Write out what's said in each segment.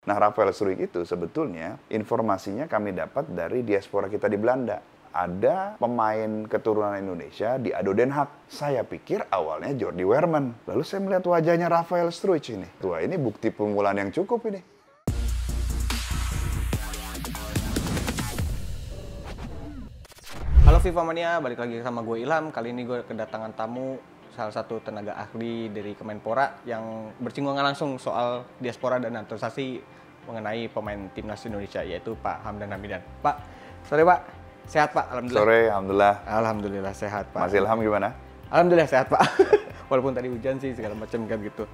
Nah, Rafael Struijk itu sebetulnya informasinya kami dapat dari diaspora kita di Belanda. Ada pemain keturunan Indonesia di ADO Den Haag. Saya pikir awalnya Jordi Weerman. Lalu saya melihat wajahnya Rafael Struijk ini. Wah, ini bukti permulaan yang cukup ini. Halo FIFA Mania, balik lagi sama gue Ilham. Kali ini gue kedatangan tamu, salah satu tenaga ahli dari Kemenpora yang bersinggungan langsung soal diaspora dan naturalisasi mengenai pemain timnas Indonesia, yaitu Pak Hamdan Hamidan. Pak, sore Pak, sehat Pak? Alhamdulillah. Sore, Alhamdulillah. Alhamdulillah sehat Pak. Mas Ilham gimana? Alhamdulillah sehat Pak. Walaupun tadi hujan sih segala macam kan gitu.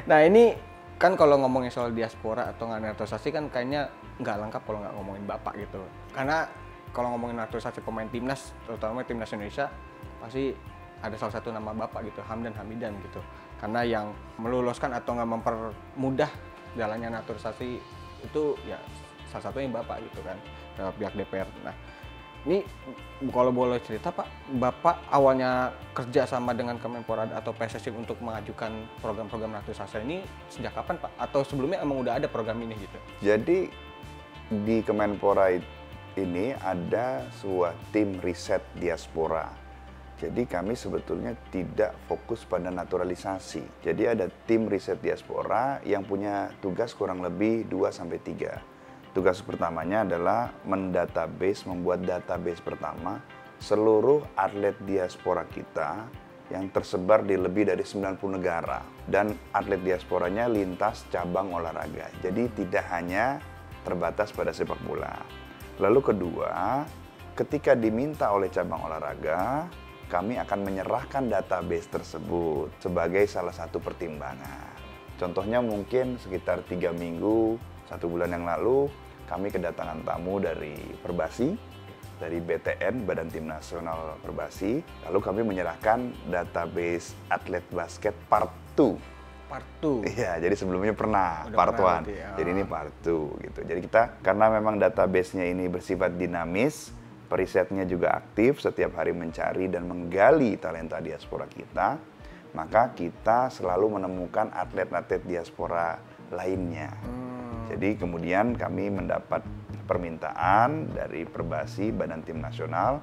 Nah ini kan kalau ngomongin soal diaspora atau naturalisasi kan kayaknya nggak lengkap kalau nggak ngomongin Bapak gitu. Karena kalau ngomongin naturalisasi pemain timnas, terutama timnas Indonesia, pasti ada salah satu nama Bapak gitu, Hamdan Hamidan gitu. Karena yang meloloskan atau nggak mempermudah jalannya naturalisasi itu ya salah satunya Bapak gitu kan, pihak DPR. Nah, ini kalau boleh cerita Pak, Bapak awalnya kerja sama dengan Kemenpora atau PSSI untuk mengajukan program-program naturalisasi ini sejak kapan Pak? Atau sebelumnya emang udah ada program ini gitu? Jadi di Kemenpora ini ada sebuah tim riset diaspora. Jadi kami sebetulnya tidak fokus pada naturalisasi. Jadi ada tim riset diaspora yang punya tugas kurang lebih 2-3. Tugas pertamanya adalah membuat database pertama seluruh atlet diaspora kita yang tersebar di lebih dari 90 negara. Dan atlet diasporanya lintas cabang olahraga. Jadi tidak hanya terbatas pada sepak bola. Lalu kedua, ketika diminta oleh cabang olahraga, kami akan menyerahkan database tersebut sebagai salah satu pertimbangan. Contohnya mungkin sekitar 3 minggu, 1 bulan yang lalu, kami kedatangan tamu dari Perbasi, dari BTN, Badan Tim Nasional Perbasi. Lalu kami menyerahkan database atlet basket part 2. Part 2? Iya, jadi sebelumnya pernah Udah part 1. Ya. Jadi ini part 2 gitu. Jadi kita, karena memang database-nya ini bersifat dinamis, perisetnya juga aktif, setiap hari mencari dan menggali talenta diaspora kita, maka kita selalu menemukan atlet-atlet diaspora lainnya. Jadi kemudian kami mendapat permintaan dari Perbasi, Badan Tim Nasional,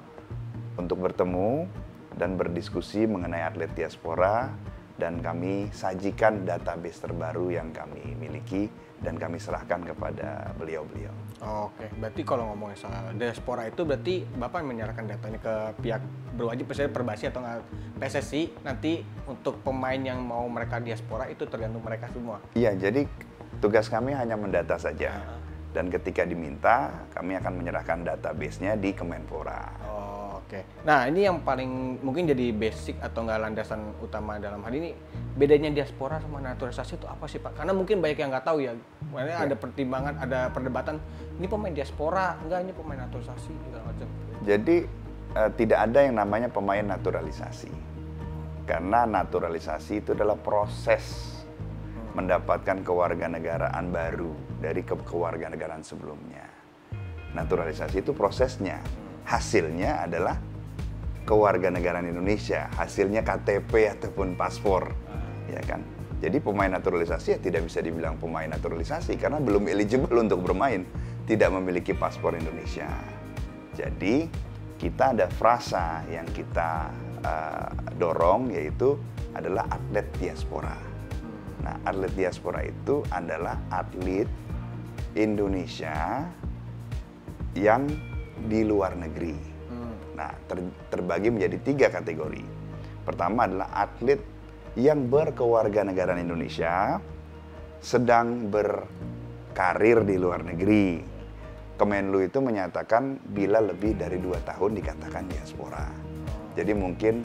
untuk bertemu dan berdiskusi mengenai atlet diaspora, dan kami sajikan database terbaru yang kami miliki dan kami serahkan kepada beliau-beliau. Oke, berarti kalau ngomongin soal diaspora itu berarti Bapak menyerahkan datanya ke pihak berwajib, misalnya Perbasi atau PSSI, nanti untuk pemain yang mau mereka diaspora itu tergantung mereka semua? Iya, jadi tugas kami hanya mendata saja. Dan ketika diminta, kami akan menyerahkan database-nya di Kemenpora. Oke. Nah, ini yang paling mungkin jadi basic atau nggak landasan utama dalam hal ini, bedanya diaspora sama naturalisasi itu apa sih Pak? Karena mungkin banyak yang nggak tahu ya. Makanya ada pertimbangan, ada perdebatan, ini pemain diaspora, enggak ini pemain naturalisasi, segala macam. Jadi tidak ada yang namanya pemain naturalisasi. Karena naturalisasi itu adalah proses mendapatkan kewarganegaraan baru dari kewarganegaraan sebelumnya. Naturalisasi itu prosesnya. Hasilnya adalah kewarganegaraan Indonesia, hasilnya KTP ataupun paspor, ya kan. Jadi pemain naturalisasi ya tidak bisa dibilang pemain naturalisasi karena belum eligible untuk bermain, tidak memiliki paspor Indonesia. Jadi kita ada frasa yang kita dorong, yaitu adalah atlet diaspora. Nah, atlet diaspora itu adalah atlet Indonesia yang di luar negeri. Nah, terbagi menjadi 3 kategori. Pertama adalah atlet yang berkewarganegaraan Indonesia, sedang berkarir di luar negeri. Kemenlu itu menyatakan bila lebih dari 2 tahun dikatakan diaspora. Jadi mungkin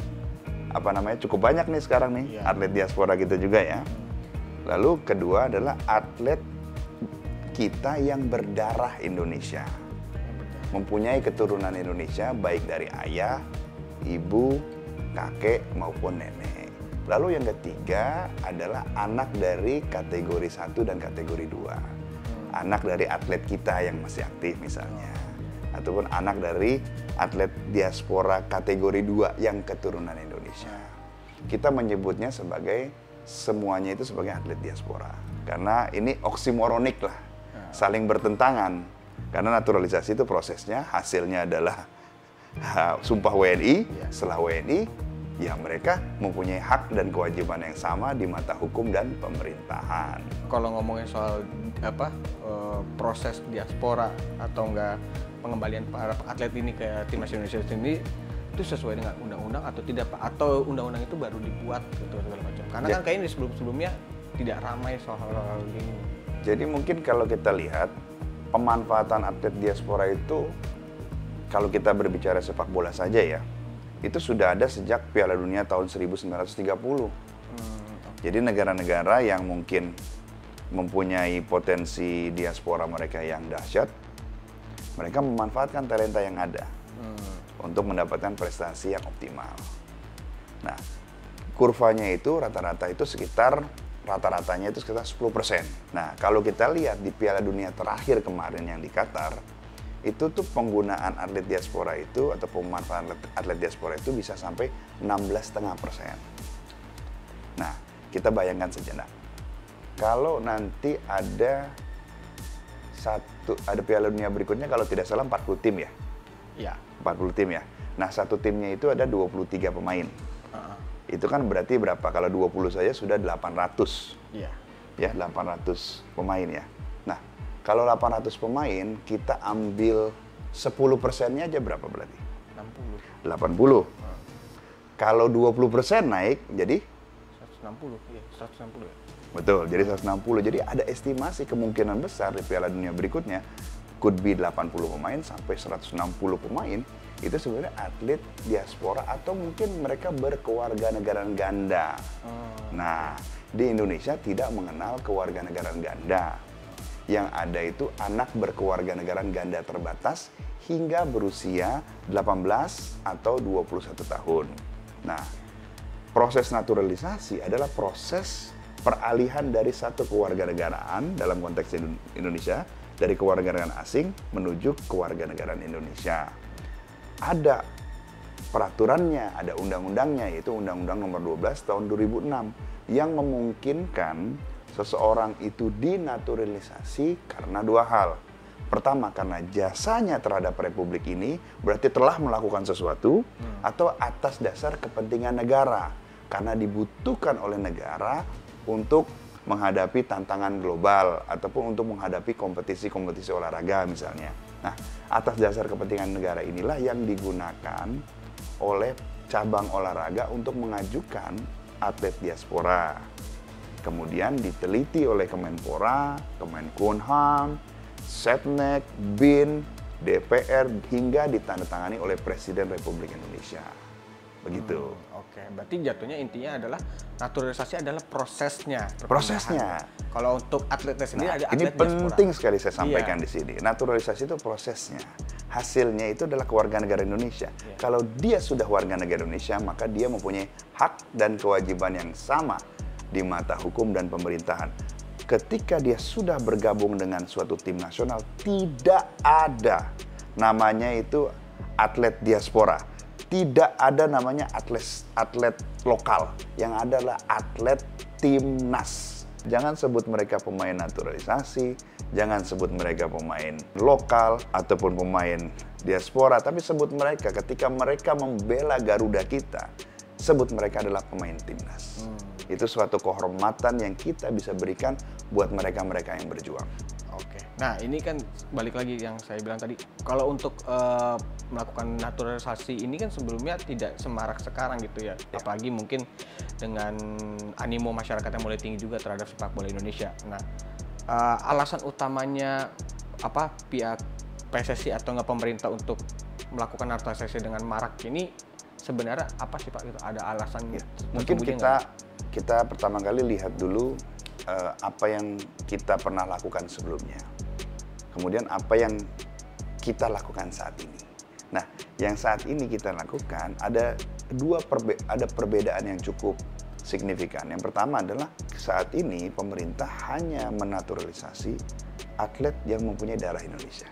cukup banyak nih sekarang nih atlet diaspora gitu juga ya. Lalu kedua adalah atlet kita yang berdarah Indonesia, mempunyai keturunan Indonesia baik dari ayah, ibu, kakek maupun nenek. Lalu yang ketiga adalah anak dari kategori 1 dan kategori 2. Anak dari atlet kita yang masih aktif misalnya. Ataupun anak dari atlet diaspora kategori 2 yang keturunan Indonesia. Kita menyebutnya semuanya itu sebagai atlet diaspora. Karena ini oksimoronik lah, saling bertentangan. Karena naturalisasi itu prosesnya, hasilnya adalah sumpah WNI, setelah WNI, ya mereka mempunyai hak dan kewajiban yang sama di mata hukum dan pemerintahan. Kalau ngomongin soal proses diaspora atau enggak pengembalian para atlet ini ke timnas Indonesia sendiri, itu sesuai dengan undang-undang atau tidak Pak? Atau undang-undang itu baru dibuat gitu segala macam? Karena kan kayaknya sebelum-sebelumnya tidak ramai soal hal ini. Jadi mungkin kalau kita lihat pemanfaatan atlet diaspora itu, kalau kita berbicara sepak bola saja ya, itu sudah ada sejak Piala Dunia tahun 1930. Jadi negara-negara yang mungkin mempunyai potensi diaspora mereka yang dahsyat, mereka memanfaatkan talenta yang ada untuk mendapatkan prestasi yang optimal. Nah, kurvanya itu rata-ratanya itu sekitar 10%. Nah, kalau kita lihat di Piala Dunia terakhir kemarin yang di Qatar, itu tuh penggunaan atlet diaspora itu atau pemanfaatan atlet diaspora itu bisa sampai 16,5%. Nah, kita bayangkan sejenak. Kalau nanti ada Piala Dunia berikutnya, kalau tidak salah 40 tim ya? Iya. 40 tim ya. Nah, satu timnya itu ada 23 pemain. Itu kan berarti berapa? Kalau 20 saja sudah 800. Iya. Ya, 800 pemain ya. Nah, kalau 800 pemain, kita ambil 10%-nya aja berapa berarti? 60. 80. Kalau 20% naik, jadi? 160, iya, 160 ya. Betul, jadi 160. Jadi ada estimasi kemungkinan besar di Piala Dunia berikutnya, could be 80 pemain sampai 160 pemain, itu sebenarnya atlet diaspora atau mungkin mereka berkewarganegaraan ganda. Nah, di Indonesia tidak mengenal kewarganegaraan ganda. Yang ada itu anak berkewarganegaraan ganda terbatas hingga berusia 18 atau 21 tahun. Nah, proses naturalisasi adalah proses peralihan dari satu kewarganegaraan dalam konteks Indonesia, dari kewarganegaraan asing menuju kewarganegaraan Indonesia. Ada peraturannya, ada undang-undangnya, yaitu Undang-Undang Nomor 12 Tahun 2006 yang memungkinkan seseorang itu dinaturalisasi karena dua hal. Pertama, karena jasanya terhadap Republik ini berarti telah melakukan sesuatu, atau atas dasar kepentingan negara karena dibutuhkan oleh negara untuk menghadapi tantangan global ataupun untuk menghadapi kompetisi-kompetisi olahraga misalnya. Nah, atas dasar kepentingan negara inilah yang digunakan oleh cabang olahraga untuk mengajukan atlet diaspora. Kemudian diteliti oleh Kemenpora, Kemenkumham, Setnek, BIN, DPR, hingga ditandatangani oleh Presiden Republik Indonesia. Begitu. Oke, berarti jatuhnya intinya adalah naturalisasi adalah prosesnya. Prosesnya. Kalau untuk atletnya sendiri ada ini atlet penting diaspora. sekali saya sampaikan di sini. Naturalisasi itu prosesnya. Hasilnya itu adalah kewarganegaraan Indonesia. Kalau dia sudah warga negara Indonesia, maka dia mempunyai hak dan kewajiban yang sama di mata hukum dan pemerintahan. Ketika dia sudah bergabung dengan suatu tim nasional, tidak ada namanya itu atlet diaspora. Tidak ada namanya atlet lokal. Yang ada adalah atlet timnas. Jangan sebut mereka pemain naturalisasi, jangan sebut mereka pemain lokal ataupun pemain diaspora, tapi sebut mereka ketika mereka membela Garuda kita, sebut mereka adalah pemain timnas. Itu suatu kehormatan yang kita bisa berikan buat mereka-mereka yang berjuang. Oke. Nah, ini kan balik lagi yang saya bilang tadi. Kalau untuk melakukan naturalisasi ini kan sebelumnya tidak semarak sekarang gitu ya. Apalagi mungkin dengan animo masyarakat yang mulai tinggi juga terhadap sepak bola Indonesia. Nah, alasan utamanya apa pihak PSSI atau nggak pemerintah untuk melakukan naturalisasi dengan marak ini sebenarnya apa sih Pak? Gitu? Ada alasannya? Mungkin kita pertama kali lihat dulu apa yang kita pernah lakukan sebelumnya. Kemudian apa yang kita lakukan saat ini. Nah, yang saat ini kita lakukan ada perbedaan yang cukup signifikan. Yang pertama adalah saat ini pemerintah hanya menaturalisasi atlet yang mempunyai darah Indonesia.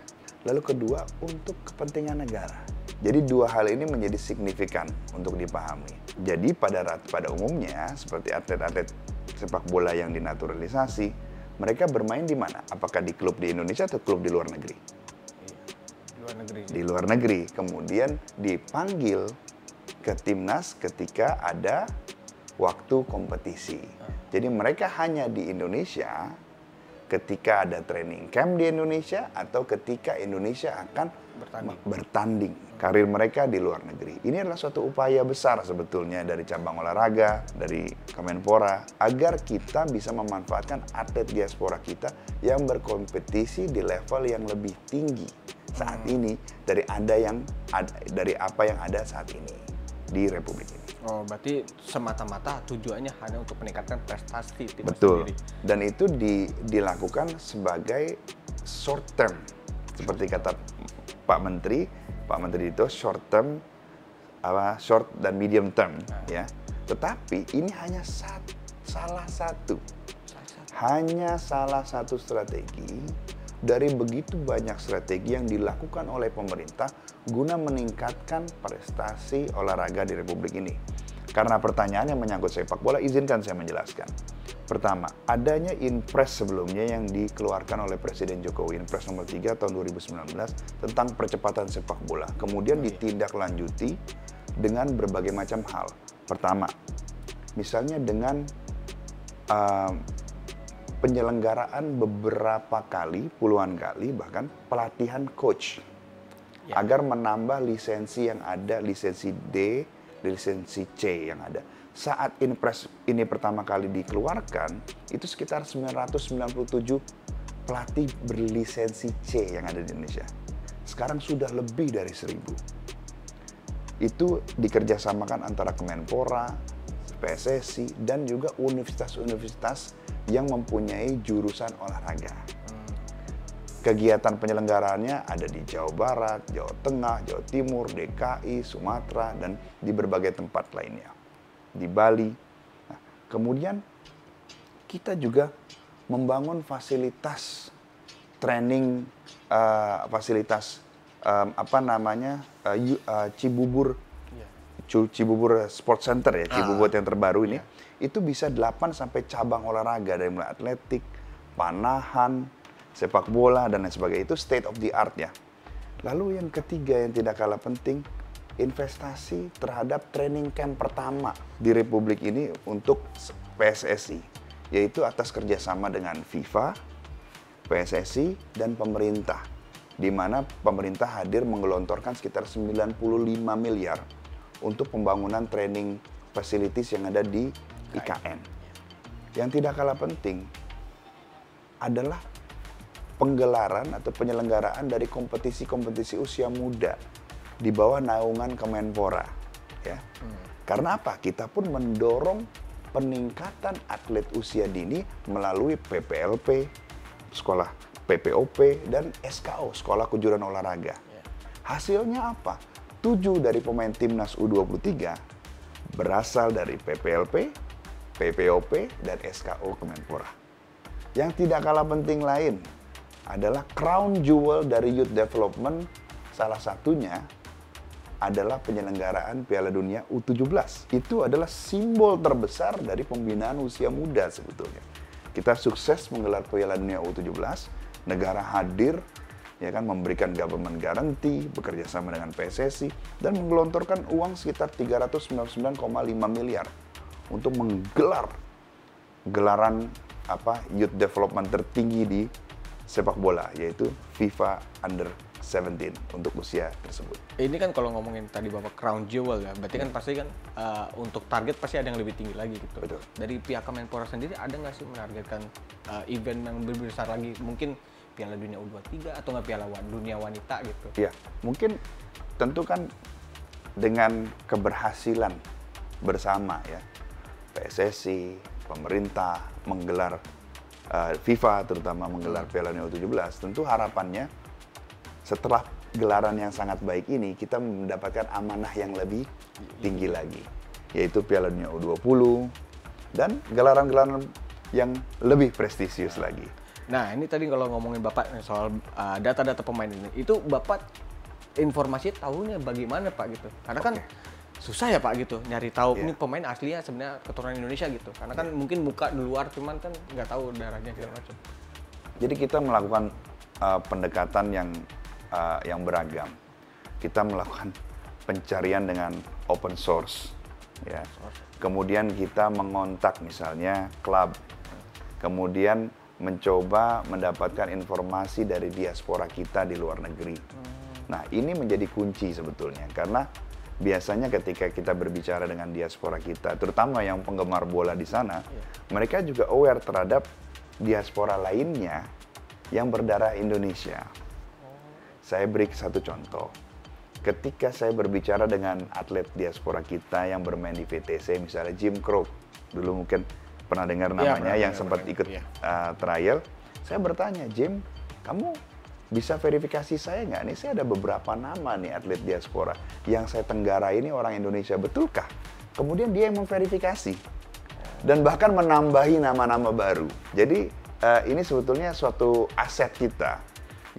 Lalu kedua, untuk kepentingan negara. Jadi dua hal ini menjadi signifikan untuk dipahami. Jadi pada umumnya seperti atlet-atlet sepak bola yang dinaturalisasi, mereka bermain di mana? Apakah di klub di Indonesia atau klub di luar negeri? Di luar negeri. Di luar negeri. Kemudian dipanggil ke timnas ketika ada waktu kompetisi. Jadi mereka hanya di Indonesia ketika ada training camp di Indonesia atau ketika Indonesia akan bertanding. Karir mereka di luar negeri. Ini adalah suatu upaya besar sebetulnya dari cabang olahraga, dari Kemenpora, agar kita bisa memanfaatkan atlet diaspora kita yang berkompetisi di level yang lebih tinggi saat ini dari apa yang ada saat ini di Republik ini. Oh, berarti semata-mata tujuannya hanya untuk meningkatkan prestasi tim Betul. sendiri. Dan itu dilakukan sebagai short term. Seperti kata Pak Menteri itu short term, short dan medium term, ya. Tetapi ini hanya salah satu strategi dari begitu banyak strategi yang dilakukan oleh pemerintah guna meningkatkan prestasi olahraga di Republik ini. Karena pertanyaan yang menyangkut sepak bola, izinkan saya menjelaskan. Pertama, adanya Inpres sebelumnya yang dikeluarkan oleh Presiden Jokowi, Inpres nomor 3 tahun 2019 tentang percepatan sepak bola. Kemudian ditindaklanjuti dengan berbagai macam hal. Pertama, misalnya dengan penyelenggaraan beberapa kali, puluhan kali bahkan pelatihan coach agar menambah lisensi yang ada, lisensi D, lisensi C yang ada. Saat Inpres ini pertama kali dikeluarkan, itu sekitar 997 pelatih berlisensi C yang ada di Indonesia. Sekarang sudah lebih dari 1000. Itu dikerjasamakan antara Kemenpora, PSSI, dan juga universitas-universitas yang mempunyai jurusan olahraga. Kegiatan penyelenggaraannya ada di Jawa Barat, Jawa Tengah, Jawa Timur, DKI, Sumatera, dan di berbagai tempat lainnya. Di Bali. Nah, kemudian kita juga membangun fasilitas training, Cibubur Sport Center ya, Cibubur yang terbaru ini. Itu bisa 8 sampai cabang olahraga dari mulai atletik, panahan, sepak bola, dan lain sebagainya. Itu state of the art ya. Lalu yang ketiga yang tidak kalah penting, investasi terhadap training camp pertama di Republik ini untuk PSSI, yaitu atas kerjasama dengan FIFA, PSSI, dan pemerintah, di mana pemerintah hadir menggelontorkan sekitar 95 miliar untuk pembangunan training facilities yang ada di IKN. Yang tidak kalah penting adalah penggelaran atau penyelenggaraan dari kompetisi-kompetisi usia muda di bawah naungan Kemenpora, ya. Karena apa? Kita pun mendorong peningkatan atlet usia dini melalui PPLP, sekolah PPOP, dan SKO, Sekolah Kejuaraan Olahraga. Hasilnya apa? 7 dari pemain timnas U23 berasal dari PPLP, PPOP, dan SKO Kemenpora. Yang tidak kalah penting lain adalah crown jewel dari youth development, salah satunya adalah penyelenggaraan Piala Dunia U17. Itu adalah simbol terbesar dari pembinaan usia muda sebetulnya. Kita sukses menggelar Piala Dunia U17, negara hadir, ya kan, memberikan government guarantee, bekerja sama dengan PSSI, dan menggelontorkan uang sekitar 399,5 miliar untuk menggelar gelaran youth development tertinggi di sepak bola, yaitu FIFA Under 17 untuk usia tersebut. Ini kan kalau ngomongin tadi Bapak crown jewel ya, berarti kan pasti kan untuk target pasti ada yang lebih tinggi lagi gitu. Betul. Dari pihak Kemenpora sendiri ada nggak sih menargetkan event yang lebih besar lagi, mungkin Piala Dunia U23 atau nggak Piala Dunia Wanita gitu? Ya, mungkin tentu kan dengan keberhasilan bersama ya, PSSI, pemerintah menggelar FIFA terutama menggelar Piala Dunia U17, tentu harapannya setelah gelaran yang sangat baik ini, kita mendapatkan amanah yang lebih tinggi lagi, yaitu Piala Dunia U20 dan gelaran-gelaran yang lebih prestisius lagi. Nah, ini tadi kalau ngomongin Bapak soal data-data pemain ini, itu Bapak informasi tahunya bagaimana Pak gitu? Karena kan susah ya Pak gitu nyari tahu Iya. ini pemain aslinya sebenarnya keturunan Indonesia gitu. Karena kan mungkin muka di luar cuman kan nggak tahu darahnya segala macam. Jadi kita melakukan pendekatan yang beragam. Kita melakukan pencarian dengan open source, ya. Kemudian kita mengontak misalnya klub, kemudian mencoba mendapatkan informasi dari diaspora kita di luar negeri. Nah, ini menjadi kunci sebetulnya, karena biasanya ketika kita berbicara dengan diaspora kita, terutama yang penggemar bola di sana, mereka juga aware terhadap diaspora lainnya yang berdarah Indonesia. Saya beri satu contoh. Ketika saya berbicara dengan atlet diaspora kita yang bermain di VTC, misalnya Jim Crow, dulu mungkin pernah dengar namanya, yang sempat ikut trial, saya bertanya, Jim, kamu bisa verifikasi saya nggak? Nih saya ada beberapa nama nih atlet diaspora yang saya tenggarai ini orang Indonesia, betulkah? Kemudian dia yang memverifikasi dan bahkan menambahi nama-nama baru. Jadi ini sebetulnya suatu aset kita,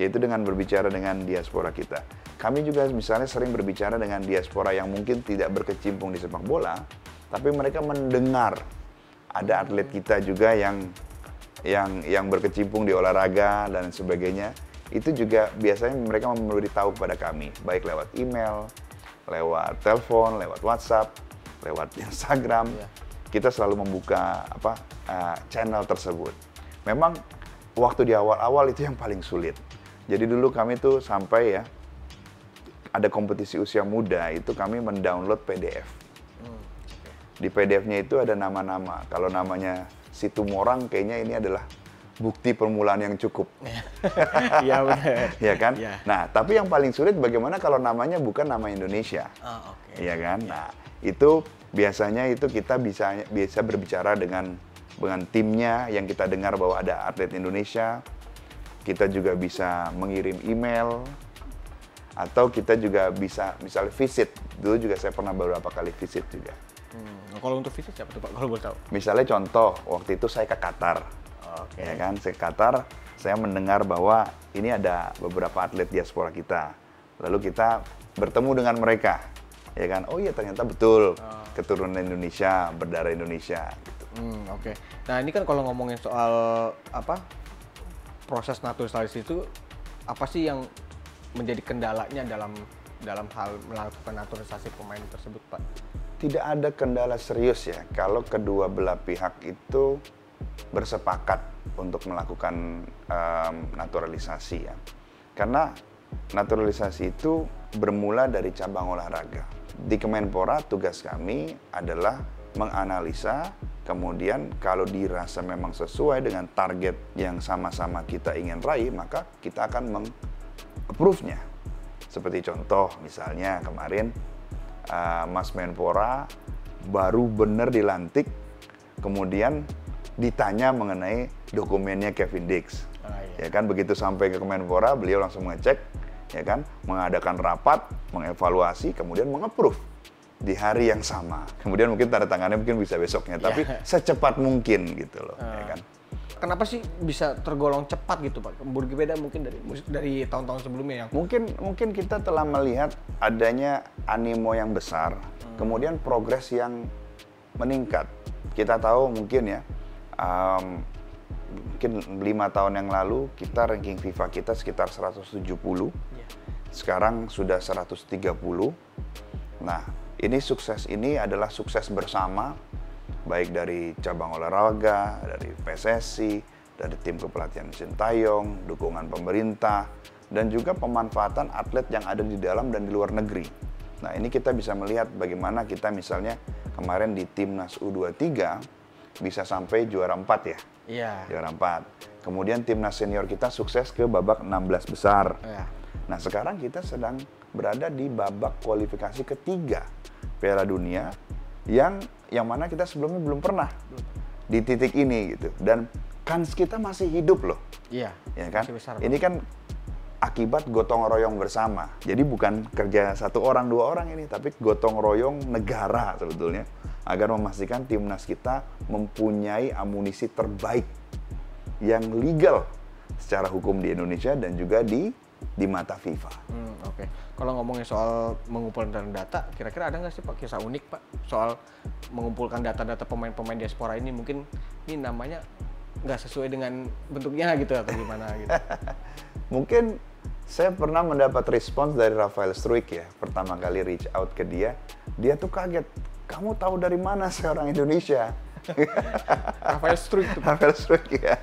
yaitu dengan berbicara dengan diaspora kita. Kami juga misalnya sering berbicara dengan diaspora yang mungkin tidak berkecimpung di sepak bola, tapi mereka mendengar ada atlet kita juga yang berkecimpung di olahraga dan sebagainya. Itu juga biasanya mereka memberitahu kepada kami, baik lewat email, lewat telepon, lewat WhatsApp, lewat Instagram. Kita selalu membuka channel tersebut. Memang waktu di awal-awal itu yang paling sulit. Jadi dulu kami tuh sampai ada kompetisi usia muda, itu kami mendownload PDF. Di PDF-nya itu ada nama-nama. Kalau namanya Situmorang, kayaknya ini adalah bukti permulaan yang cukup. Iya benar. Ya kan? Ya. Nah, tapi yang paling sulit bagaimana kalau namanya bukan nama Indonesia. Iya kan? Nah, itu biasanya itu kita bisa berbicara dengan timnya yang kita dengar bahwa ada atlet Indonesia. Kita juga bisa mengirim email, atau kita juga bisa misalnya visit. Dulu juga saya pernah beberapa kali visit juga. Kalau untuk visit siapa tuh Pak, kalau boleh tahu? Misalnya contoh, waktu itu saya ke Qatar. Ya kan, saya ke Qatar, saya mendengar bahwa ini ada beberapa atlet diaspora kita. Lalu kita bertemu dengan mereka. Ya kan, oh iya ternyata betul keturunan Indonesia, berdarah Indonesia gitu. Oke. Nah, ini kan kalau ngomongin soal proses naturalisasi itu apa sih yang menjadi kendalanya dalam hal melakukan naturalisasi pemain tersebut, Pak? Tidak ada kendala serius ya kalau kedua belah pihak itu bersepakat untuk melakukan naturalisasi ya. Karena naturalisasi itu bermula dari cabang olahraga. Di Kemenpora tugas kami adalah menganalisa, kemudian kalau dirasa memang sesuai dengan target yang sama-sama kita ingin raih, maka kita akan meng-approve-nya. Seperti contoh misalnya kemarin Mas Menpora baru benar dilantik, kemudian ditanya mengenai dokumennya Kevin Dix. Ya kan, begitu sampai ke Kemenpora, beliau langsung mengecek, ya kan, mengadakan rapat, mengevaluasi, kemudian meng-approve di hari yang sama. Kemudian mungkin tanda tangannya mungkin bisa besoknya, tapi secepat mungkin gitu loh, ya kan. Kenapa sih bisa tergolong cepat gitu Pak? Berbeda mungkin dari tahun-tahun sebelumnya yang mungkin kita telah melihat adanya animo yang besar, kemudian progres yang meningkat. Kita tahu mungkin ya, mungkin 5 tahun yang lalu kita ranking FIFA kita sekitar 170, sekarang sudah 130. Nah, sukses ini adalah sukses bersama, baik dari cabang olahraga, dari PSSI, dari tim kepelatihan Sintayong, dukungan pemerintah, dan juga pemanfaatan atlet yang ada di dalam dan di luar negeri. Nah, ini kita bisa melihat bagaimana kita misalnya kemarin di Timnas U23 bisa sampai juara 4 ya. Iya. Juara 4. Kemudian Timnas senior kita sukses ke babak 16 besar. Iya. Nah, sekarang kita sedang berada di babak kualifikasi ketiga Piala Dunia yang mana kita sebelumnya belum pernah di titik ini gitu, dan kans kita masih hidup loh. Iya. Ya kan? Masih besar, ini kan akibat gotong royong bersama. Jadi bukan kerja satu orang dua orang ini, tapi gotong royong negara sebetulnya agar memastikan timnas kita mempunyai amunisi terbaik yang legal secara hukum di Indonesia dan juga di mata FIFA. Oke. Kalau ngomongin soal mengumpulkan data, kira-kira ada nggak sih Pak kisah unik Pak soal mengumpulkan data-data pemain-pemain diaspora ini? Mungkin ini namanya nggak sesuai dengan bentuknya gitu atau gimana gitu? Mungkin saya pernah mendapat respons dari Rafael Struijk ya, pertama kali reach out ke dia tuh kaget. Kamu tahu dari mana saya orang Indonesia? Rafael Struijk tuh. Rafael Struijk ya.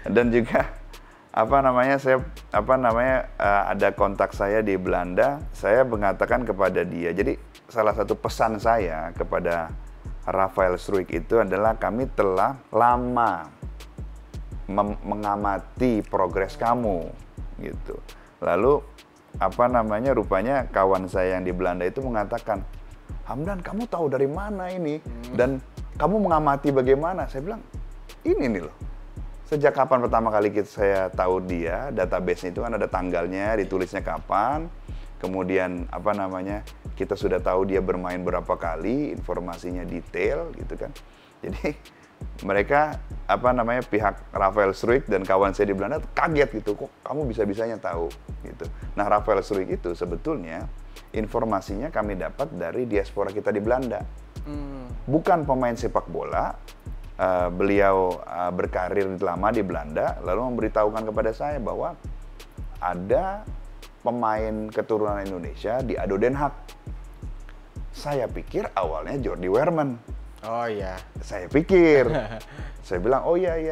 Dan juga ada kontak saya di Belanda, saya mengatakan kepada dia. Jadi salah satu pesan saya kepada Rafael Struijk itu adalah kami telah lama mengamati progres kamu gitu. Lalu rupanya kawan saya yang di Belanda itu mengatakan, Hamdan, kamu tahu dari mana ini? Dan kamu mengamati bagaimana? Saya bilang, ini nih loh. Sejak kapan pertama kali saya tahu dia, database-nya itu kan ada tanggalnya, ditulisnya kapan, kemudian kita sudah tahu dia bermain berapa kali, informasinya detail gitu kan. Jadi mereka pihak Rafael Struijk dan kawan saya di Belanda kaget gitu, kok kamu bisa-bisanya tahu gitu. Nah, Rafael Struijk itu sebetulnya informasinya kami dapat dari diaspora kita di Belanda. Bukan pemain sepak bola. Beliau berkarir lama di Belanda, lalu memberitahukan kepada saya bahwa ada pemain keturunan Indonesia di ADO Den Haag. Saya pikir awalnya Jordi Weerman. Oh iya. Saya pikir, saya bilang, oh iya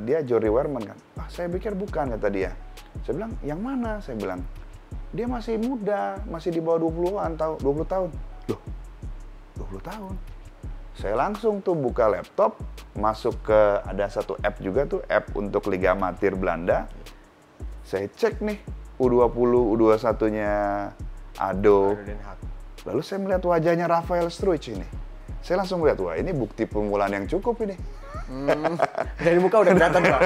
dia Jordi Weerman kan. Saya pikir bukan, kata dia. Saya bilang, yang mana? Saya bilang, dia masih muda, masih di bawah 20 tahun. Loh, 20 tahun? Saya langsung tuh buka laptop, masuk ke ada satu app juga tuh, app untuk Liga Amatir Belanda. Saya cek nih U20, U21-nya ADO. Lalu saya melihat wajahnya Rafael Struijk ini. Saya langsung melihat, wah ini bukti permulaan yang cukup ini. Dari muka udah kelihatan Pak.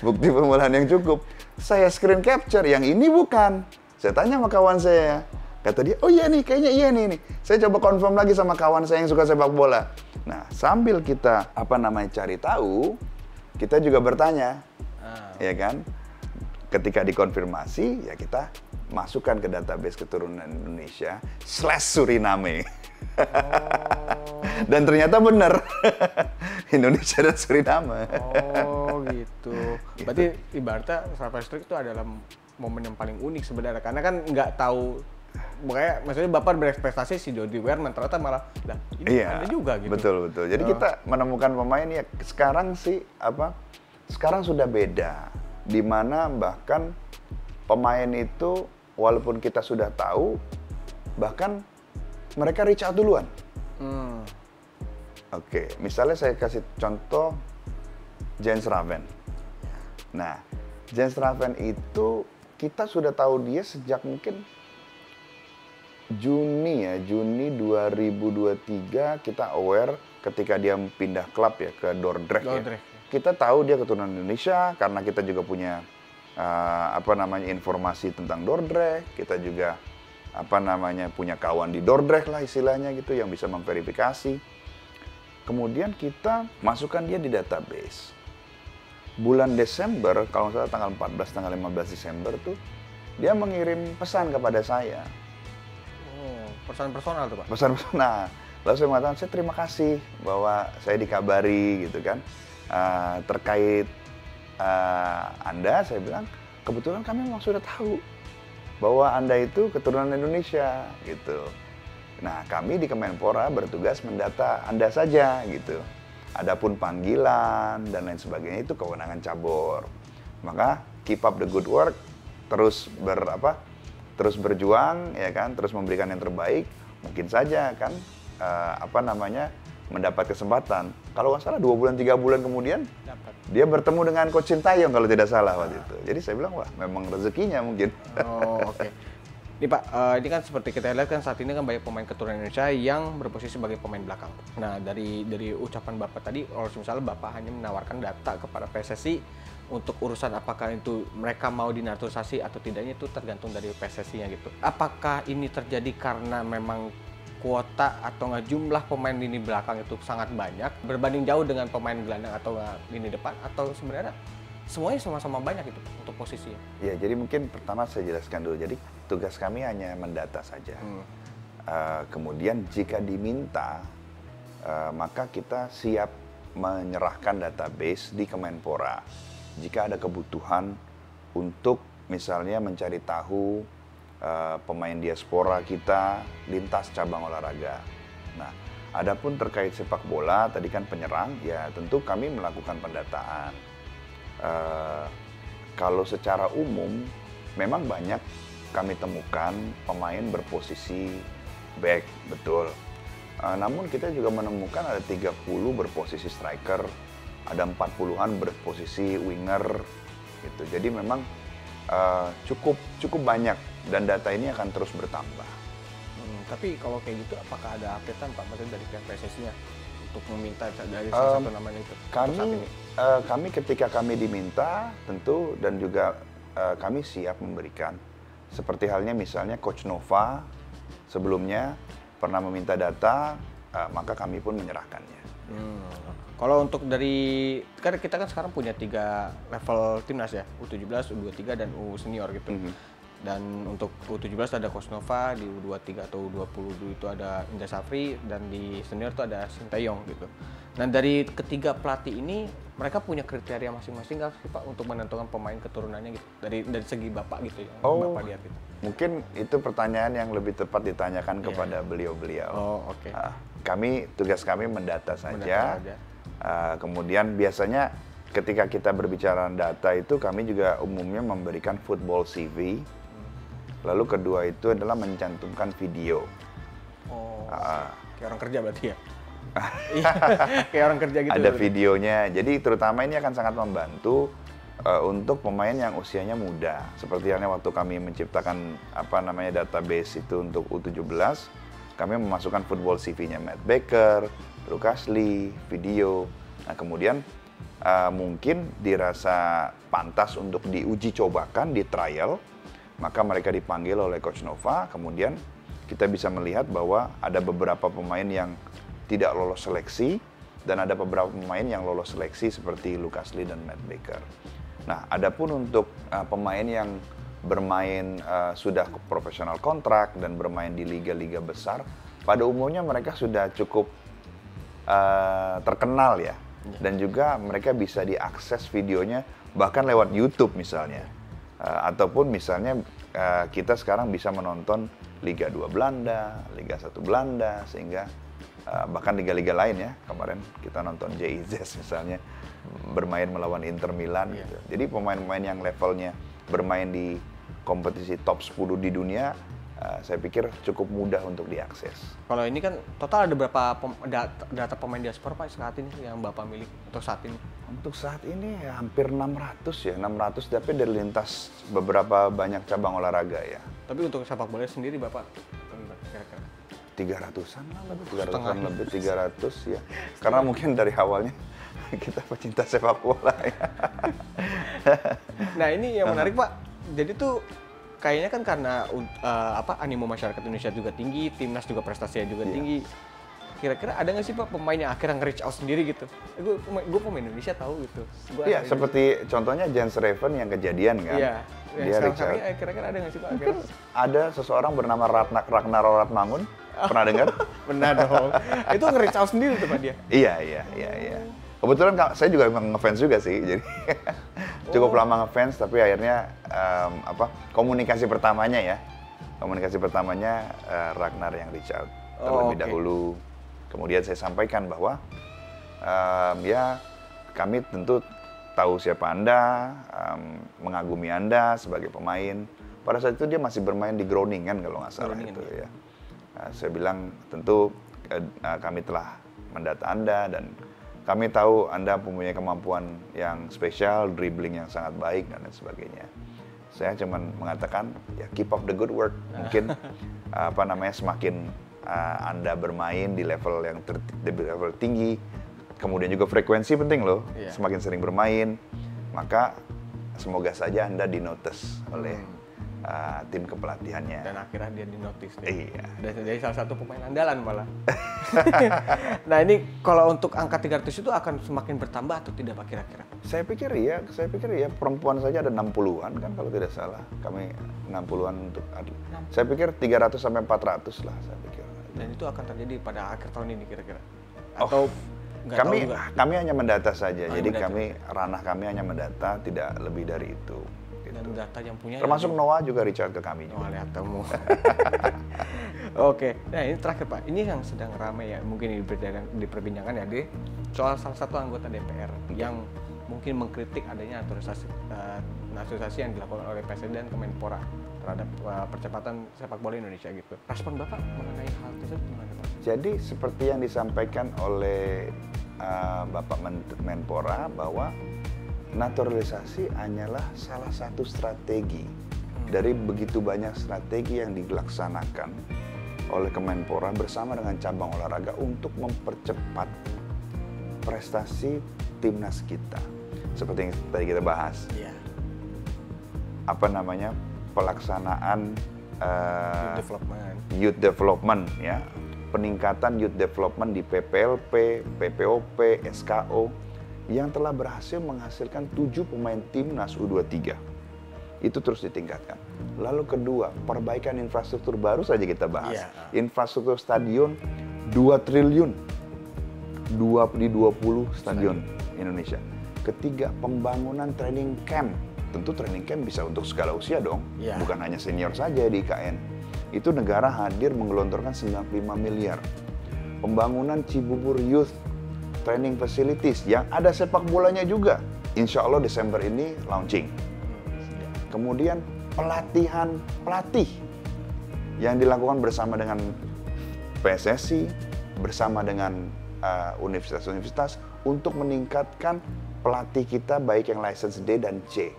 Bukti permulaan yang cukup. Saya screen capture, yang ini bukan. Saya tanya sama kawan saya. Kata dia, oh iya nih, kayaknya iya nih. Saya coba confirm lagi sama kawan saya yang suka sepak bola. Nah, sambil kita cari tahu, kita juga bertanya, ya kan? Ketika dikonfirmasi, ya kita masukkan ke database keturunan Indonesia /Suriname. Dan ternyata benar, Indonesia dan Suriname. Oh gitu. Berarti ibaratnya Rafael Struijk itu adalah momen yang paling unik sebenarnya, karena kan nggak tahu. Makanya maksudnya Bapak berekspektasi si Jordi Weerman, ternyata malah ini ada juga gitu. Betul. Jadi kita menemukan pemain ya sekarang sekarang sudah beda. Di mana bahkan pemain itu walaupun kita sudah tahu, bahkan mereka reach out duluan. Oke, misalnya saya kasih contoh Jens Raven. Nah, Jens Raven itu kita sudah tahu dia sejak mungkin Juni 2023 kita aware ketika dia pindah klub ya ke Dordrecht. Ya. Kita tahu dia keturunan Indonesia karena kita juga punya informasi tentang Dordrecht. Kita juga punya kawan di Dordrecht lah istilahnya gitu yang bisa memverifikasi. Kemudian kita masukkan dia di database. Bulan Desember, kalau nggak salah tanggal 14, tanggal 15 Desember tuh dia mengirim pesan kepada saya. Pesan personal tuh Pak? Pesan personal. Lalu saya mengatakan, saya terima kasih bahwa saya dikabari gitu kan. Terkait Anda, saya bilang, kebetulan kami memang sudah tahu bahwa Anda itu keturunan Indonesia gitu. Nah, kami di Kemenpora bertugas mendata Anda saja gitu. Adapun panggilan dan lain sebagainya itu kewenangan cabur. Maka keep up the good work, terus berjuang ya kan, terus memberikan yang terbaik, mungkin saja kan mendapat kesempatan. Kalau nggak salah 2 bulan 3 bulan kemudian dia bertemu dengan Coach Sintayong kalau tidak salah waktu itu. Jadi saya bilang wah memang rezekinya mungkin. Oh oke. Ini Pak, ini kan seperti kita lihat kan saat ini kan banyak pemain keturunan Indonesia yang berposisi sebagai pemain belakang. Nah dari ucapan Bapak tadi, kalau misalnya Bapak hanya menawarkan data kepada PSSI untuk urusan apakah itu mereka mau dinaturalisasi atau tidaknya itu tergantung dari PSSI-nya gitu. Apakah ini terjadi karena memang kuota atau nggak jumlah pemain lini belakang itu sangat banyak berbanding jauh dengan pemain gelandang atau nggak lini depan, atau sebenarnya semuanya sama-sama banyak itu untuk posisinya? Ya, jadi mungkin pertama saya jelaskan dulu. Jadi tugas kami hanya mendata saja. Kemudian jika diminta, maka kita siap menyerahkan database di Kemenpora. Jika ada kebutuhan untuk misalnya mencari tahu pemain diaspora kita lintas cabang olahraga. Nah, adapun terkait sepak bola, tadi kan penyerang, ya tentu kami melakukan pendataan. Kalau secara umum, memang banyak kami temukan pemain berposisi back, betul. Namun kita juga menemukan ada 30 berposisi striker, ada 40-an berposisi winger, gitu. Jadi memang cukup banyak dan data ini akan terus bertambah. Tapi kalau kayak gitu, apakah ada updatean Pak, maksudnya dari pihak PSSI-nya untuk meminta dari salah satu namanya itu? Kami ketika kami diminta tentu dan juga kami siap memberikan. Seperti halnya misalnya Coach Nova sebelumnya pernah meminta data, maka kami pun menyerahkannya. Kalau untuk dari, kan kita kan sekarang punya 3 level timnas ya, U17, U23 dan U senior gitu. Dan untuk U17 ada Coach Nova, di U23 atau U20 itu ada Indra Safri, dan di senior itu ada Sintayong gitu. Nah, dari ketiga pelatih ini, mereka punya kriteria masing-masing nggak sih Pak untuk menentukan pemain keturunannya gitu? Dari segi Bapak gitu ya, Bapak lihat gitu. Mungkin itu pertanyaan yang lebih tepat ditanyakan kepada beliau-beliau. Oke. Tugas kami mendata saja. Kemudian biasanya ketika kita berbicara data itu, kami juga umumnya memberikan football CV. Lalu kedua itu adalah mencantumkan video. Kayak orang kerja berarti ya? Kayak orang kerja gitu. Ada videonya. Jadi terutama ini akan sangat membantu untuk pemain yang usianya muda. Seperti halnya waktu kami menciptakan database itu untuk U17, kami memasukkan football CV-nya Matt Baker, Lucas Lee, video. Nah, kemudian mungkin dirasa pantas untuk diuji cobakan di trial, maka mereka dipanggil oleh Coach Nova. Kemudian kita bisa melihat bahwa ada beberapa pemain yang tidak lolos seleksi dan ada beberapa pemain yang lolos seleksi seperti Lucas Lee dan Matt Baker. Nah, adapun untuk pemain yang bermain sudah profesional kontrak dan bermain di liga-liga besar, pada umumnya mereka sudah cukup terkenal ya. Dan juga mereka bisa diakses videonya bahkan lewat YouTube misalnya. Ataupun misalnya kita sekarang bisa menonton Liga 2 Belanda, Liga 1 Belanda, sehingga bahkan liga-liga lain ya. Kemarin kita nonton JIZ misalnya bermain melawan Inter Milan gitu. Jadi pemain-pemain yang levelnya bermain di kompetisi top 10 di dunia, saya pikir cukup mudah untuk diakses. Kalau ini kan total ada berapa data pemain diaspora Pak saat ini yang Bapak milik untuk saat ini? Untuk saat ini ya hampir 600 ya, 600 tapi dari lintas beberapa banyak cabang olahraga ya. Tapi untuk sepak bola sendiri Bapak kira-kira? 300-an lah, 300-an lebih 300 ya. Karena mungkin dari awalnya kita pecinta sepak bola ya. Nah, ini yang menarik Pak. Jadi tuh kayaknya kan karena animo masyarakat Indonesia juga tinggi, timnas juga prestasinya juga tinggi. Kira-kira ada nggak sih Pak pemain yang akhirnya nge-reach out sendiri gitu? Gue pemain Indonesia tahu gitu. Iya, seperti contohnya Jens Raven yang kejadian kan. Iya. Dia sekarang kira-kira ada nggak sih Pak? Mungkin ada seseorang bernama Ragnar Ratmangun. Pernah dengar? Benar dong. Itu nge-reach out sendiri tuh Pak dia? Iya. Kebetulan saya juga memang ngefans juga sih, jadi cukup lama ngefans, tapi akhirnya komunikasi pertamanya Ragnar yang reach out terlebih dahulu. Kemudian saya sampaikan bahwa ya kami tentu tahu siapa Anda, mengagumi Anda sebagai pemain. Pada saat itu dia masih bermain di Groningen kalau nggak salah itu ya. Saya bilang tentu kami telah mendata Anda dan kami tahu Anda mempunyai kemampuan yang spesial, dribbling yang sangat baik dan lain sebagainya. Saya cuma mengatakan ya keep up the good work. Mungkin semakin Anda bermain di level yang level tinggi, kemudian juga frekuensi penting loh. Semakin sering bermain, maka semoga saja Anda dinotice oleh tim kepelatihannya. Dan akhirnya dia dinotis deh. Iya. Dan jadi salah satu pemain andalan malah. Nah ini kalau untuk angka 300 itu akan semakin bertambah atau tidak Pak kira-kira? Saya pikir ya perempuan saja ada 60-an kan kalau tidak salah. Kami 60-an untuk atlet. Saya pikir 300 sampai 400 lah saya pikir. Dan itu akan terjadi pada akhir tahun ini kira-kira? Atau nggak tahu juga? Kami hanya mendata saja. Jadi mendata. ranah kami hanya mendata, tidak lebih dari itu. Dan data yang punya Termasuk Noah juga Richard ke kami juga. Oh, lihat kamu. Oke, nah ini terakhir Pak, ini yang sedang ramai ya, mungkin diperbincangkan ya, di soal salah satu anggota DPR yang mungkin mengkritik adanya naturalisasi yang dilakukan oleh PSSI dan Kemenpora terhadap percepatan sepak bola Indonesia gitu. Respon Bapak mengenai hal tersebut gimana Pak? Jadi seperti yang disampaikan oleh Bapak Menpora bahwa naturalisasi hanyalah salah satu strategi dari begitu banyak strategi yang dilaksanakan oleh Kemenpora bersama dengan cabang olahraga untuk mempercepat prestasi timnas kita. Seperti yang tadi kita bahas. Iya. Pelaksanaan Youth development. youth development ya. Peningkatan youth development di PPLP, PPOP, SKO yang telah berhasil menghasilkan 7 pemain timnas U23. Itu terus ditingkatkan. Lalu kedua, perbaikan infrastruktur baru saja kita bahas. Yeah. Infrastruktur stadion 2 triliun. 20 stadion Indonesia. Ketiga, pembangunan training camp. Tentu training camp bisa untuk segala usia dong. Yeah. Bukan hanya senior saja di IKN. Itu negara hadir menggelontorkan 95 miliar. Pembangunan Cibubur Youth Training Facilities yang ada sepak bolanya juga. Insya Allah Desember ini launching. Kemudian pelatihan pelatih yang dilakukan bersama dengan PSSI, bersama dengan universitas-universitas untuk meningkatkan pelatih kita baik yang license D dan C.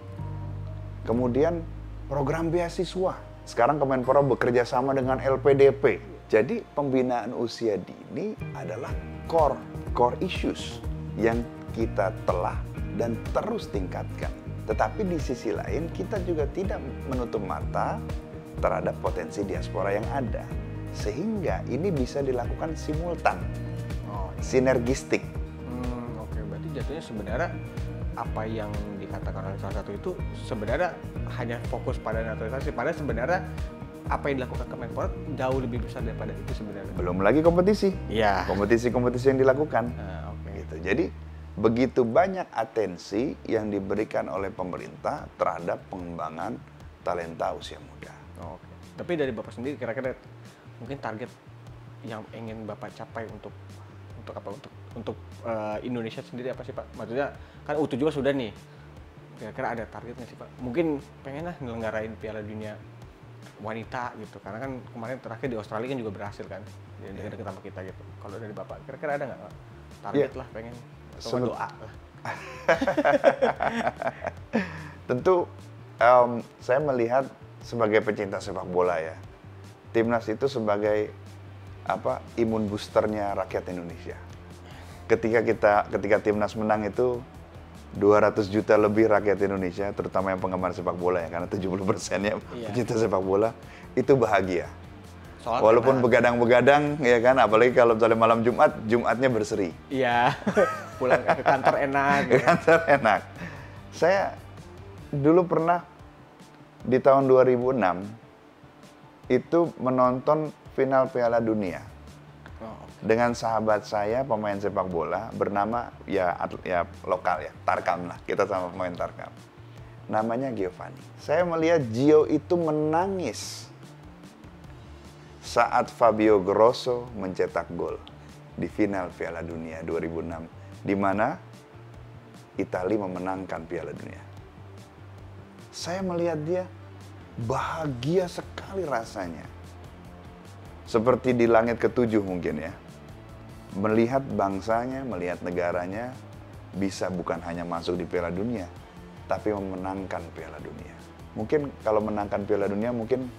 Kemudian program beasiswa. Sekarang Kemenpora bekerja sama dengan LPDP. Jadi pembinaan usia dini adalah core issues yang kita telah dan terus tingkatkan. Tetapi di sisi lain kita juga tidak menutup mata terhadap potensi diaspora yang ada. Sehingga ini bisa dilakukan simultan, sinergistik. Oke, berarti jatuhnya sebenarnya apa yang dikatakan oleh salah satu itu sebenarnya hanya fokus pada naturalisasi. Padahal sebenarnya apa yang dilakukan Kemenpora jauh lebih besar daripada itu sebenarnya. Belum lagi kompetisi. Iya. Kompetisi yang dilakukan. Okay. Gitu. Jadi begitu banyak atensi yang diberikan oleh pemerintah terhadap pengembangan talenta usia muda. Oke. Tapi dari Bapak sendiri kira-kira mungkin target yang ingin Bapak capai untuk Indonesia sendiri apa sih Pak? Maksudnya kan U17 sudah nih. Kira-kira ada targetnya sih Pak? Mungkin pengen lah nyelenggarain Piala Dunia wanita gitu, karena kan kemarin terakhir di Australia kan juga berhasil kan, jadi deket sama kita gitu. Kalau dari Bapak, kira-kira ada nggak target lah pengen atau doa lah? Tentu saya melihat sebagai pecinta sepak bola ya, timnas itu sebagai imun boosternya rakyat Indonesia. Ketika timnas menang itu 200 juta lebih rakyat Indonesia, terutama yang penggemar sepak bola ya, karena 70%-nya pecinta sepak bola, itu bahagia. Walaupun begadang-begadang, ya kan, apalagi kalau misalnya malam Jumatnya berseri. Iya, pulang ke kantor enak. Ke kantor enak. Saya dulu pernah di tahun 2006, itu menonton final Piala Dunia. Dengan sahabat saya pemain sepak bola bernama ya lokal ya, Tarkam lah, kita sama pemain Tarkam. Namanya Giovanni. Saya melihat Gio itu menangis saat Fabio Grosso mencetak gol di final Piala Dunia 2006 di mana Italia memenangkan Piala Dunia. Saya melihat dia bahagia sekali rasanya. Seperti di langit ketujuh mungkin ya. Melihat bangsanya, melihat negaranya bisa bukan hanya masuk di Piala Dunia, tapi memenangkan Piala Dunia. Mungkin kalau menangkan Piala Dunia mungkin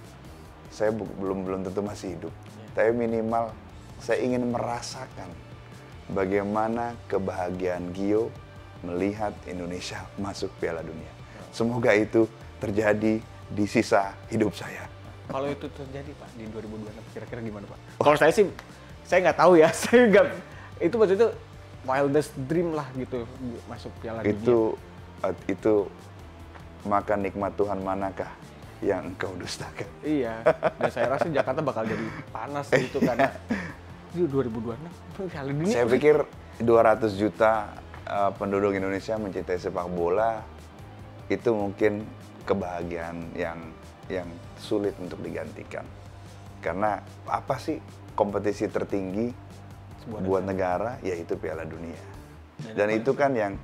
saya belum tentu masih hidup. Tapi minimal saya ingin merasakan bagaimana kebahagiaan Gio melihat Indonesia masuk Piala Dunia. Semoga itu terjadi Hmm. di sisa hidup saya. Kalau itu terjadi Pak di 2026 kira-kira gimana Pak? Kalau saya sih saya nggak tahu ya, saya nggak itu maksudnya wildest dream lah gitu masuk Piala Dunia. Itu maka nikmat Tuhan manakah yang engkau dustakan? Iya, dan saya rasa Jakarta bakal jadi panas gitu karena di 2026 Piala Dunia. Saya pikir 200 juta penduduk Indonesia mencintai sepak bola itu mungkin kebahagiaan yang sulit untuk digantikan. Karena apa sih kompetisi tertinggi buat negara, yaitu Piala Dunia. Dan itu kan yang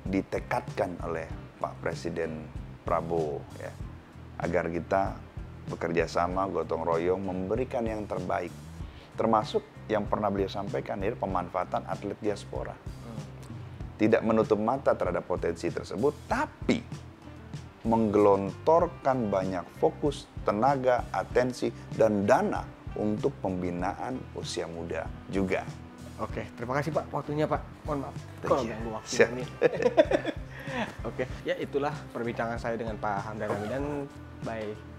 ditekadkan oleh Pak Presiden Prabowo ya, agar kita bekerja sama, gotong royong, memberikan yang terbaik. Termasuk yang pernah beliau sampaikan, yaitu pemanfaatan atlet diaspora. Tidak menutup mata terhadap potensi tersebut, tapi menggelontorkan banyak fokus, tenaga, atensi, dan dana untuk pembinaan usia muda juga. Oke, terima kasih Pak waktunya Pak. Mohon maaf kalau ganggu waktu ini. Oke, ya itulah perbincangan saya dengan Pak Hamdan Ramadan. Bye.